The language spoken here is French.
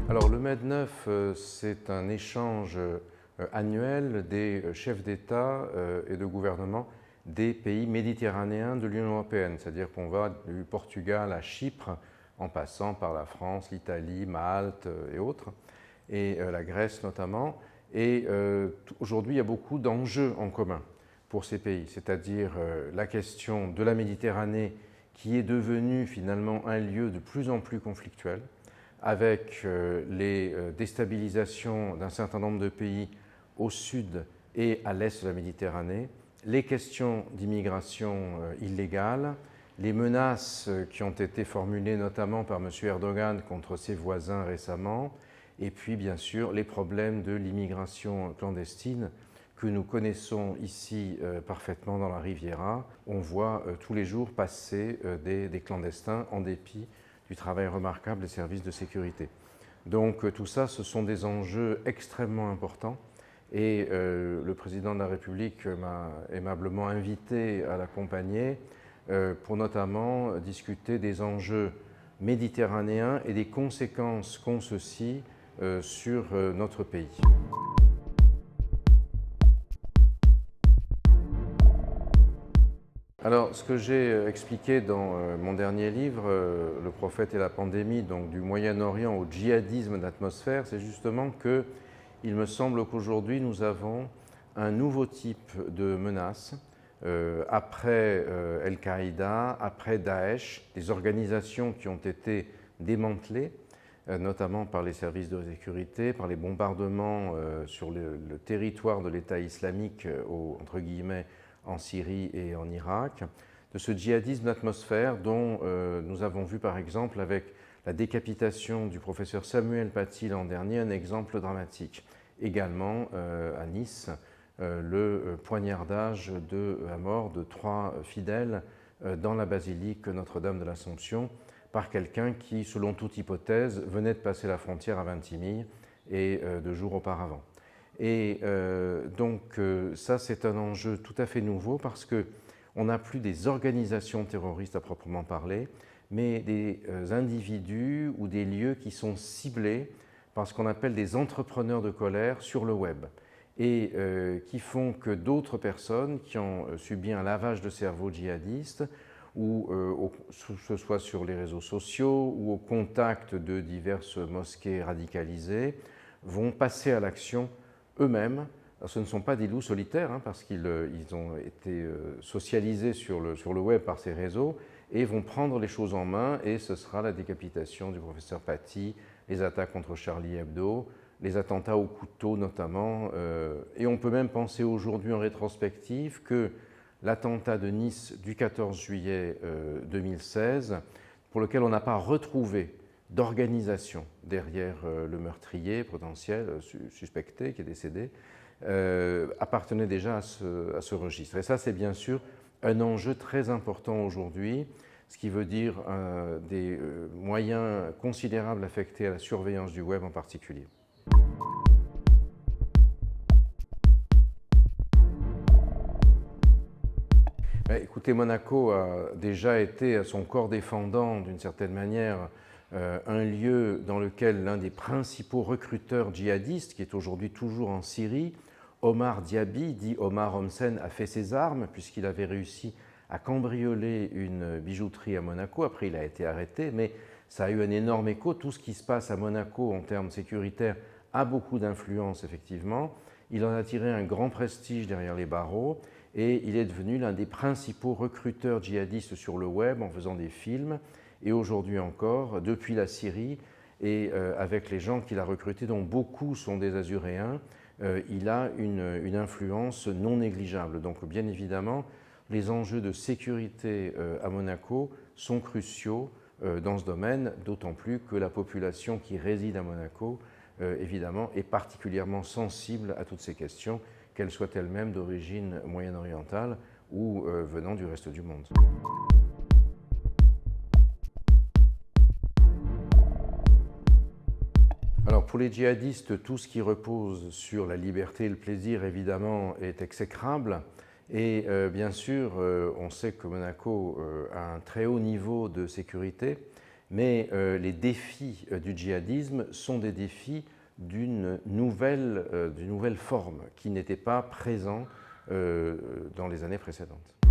Alors le MED9, c'est un échange annuel des chefs d'État et de gouvernement des pays méditerranéens de l'Union européenne. C'est-à-dire qu'on va du Portugal à Chypre, en passant par la France, l'Italie, Malte et autres, et la Grèce notamment. Et aujourd'hui, il y a beaucoup d'enjeux en commun pour ces pays, c'est-à-dire la question de la Méditerranée qui est devenue finalement un lieu de plus en plus conflictuel, avec les déstabilisations d'un certain nombre de pays au sud et à l'est de la Méditerranée, les questions d'immigration illégale, les menaces qui ont été formulées notamment par M. Erdogan contre ses voisins récemment, et puis bien sûr les problèmes de l'immigration clandestine que nous connaissons ici parfaitement dans la Riviera. On voit tous les jours passer des clandestins en dépit du travail remarquable des services de sécurité. Donc tout ça, ce sont des enjeux extrêmement importants et le président de la République m'a aimablement invité à l'accompagner pour notamment discuter des enjeux méditerranéens et des conséquences qu'ont ceux-ci sur notre pays. Alors, ce que j'ai expliqué dans mon dernier livre, Le prophète et la pandémie, donc du Moyen-Orient au djihadisme d'atmosphère, c'est justement que il me semble qu'aujourd'hui nous avons un nouveau type de menace après Al-Qaïda, après Daesh, des organisations qui ont été démantelées, notamment par les services de sécurité, par les bombardements sur le territoire de l'État islamique, entre guillemets, en Syrie et en Irak, de ce djihadisme d'atmosphère dont nous avons vu par exemple avec la décapitation du professeur Samuel Paty l'an dernier un exemple dramatique. Également à Nice, le poignardage à mort de 3 fidèles dans la basilique Notre-Dame de l'Assomption par quelqu'un qui, selon toute hypothèse, venait de passer la frontière à Vintimille et 2 jours auparavant. Et donc ça, c'est un enjeu tout à fait nouveau parce qu'on n'a plus des organisations terroristes à proprement parler, mais des individus ou des lieux qui sont ciblés par ce qu'on appelle des entrepreneurs de colère sur le web et qui font que d'autres personnes qui ont subi un lavage de cerveau djihadiste ou ce soit sur les réseaux sociaux ou au contact de diverses mosquées radicalisées, vont passer à l'action eux-mêmes. Ce ne sont pas des loups solitaires, hein, parce qu'ils ont été socialisés sur le web par ces réseaux et vont prendre les choses en main et ce sera la décapitation du professeur Paty, les attaques contre Charlie Hebdo, les attentats au couteau notamment. Et on peut même penser aujourd'hui en rétrospective que l'attentat de Nice du 14 juillet 2016, pour lequel on n'a pas retrouvé d'organisation derrière le meurtrier potentiel, suspecté, qui est décédé, appartenait déjà à ce registre. Et ça, c'est bien sûr un enjeu très important aujourd'hui, ce qui veut dire des moyens considérables affectés à la surveillance du web en particulier. Écoutez, Monaco a déjà été à son corps défendant, d'une certaine manière, un lieu dans lequel l'un des principaux recruteurs djihadistes, qui est aujourd'hui toujours en Syrie, Omar Diaby, dit Omar Homsen, a fait ses armes puisqu'il avait réussi à cambrioler une bijouterie à Monaco. Après, il a été arrêté, mais ça a eu un énorme écho. Tout ce qui se passe à Monaco en termes sécuritaires a beaucoup d'influence, effectivement. Il en a tiré un grand prestige derrière les barreaux et il est devenu l'un des principaux recruteurs djihadistes sur le web en faisant des films. Et aujourd'hui encore, depuis la Syrie et avec les gens qu'il a recrutés, dont beaucoup sont des Azuréens, il a une influence non négligeable. Donc bien évidemment, les enjeux de sécurité à Monaco sont cruciaux dans ce domaine, d'autant plus que la population qui réside à Monaco, évidemment, est particulièrement sensible à toutes ces questions, qu'elles soient elles-mêmes d'origine moyen-orientale ou venant du reste du monde. Alors pour les djihadistes, tout ce qui repose sur la liberté et le plaisir, évidemment, est exécrable. Et bien sûr, on sait que Monaco a un très haut niveau de sécurité, Mais les défis du djihadisme sont des défis d'une nouvelle forme qui n'était pas présent dans les années précédentes.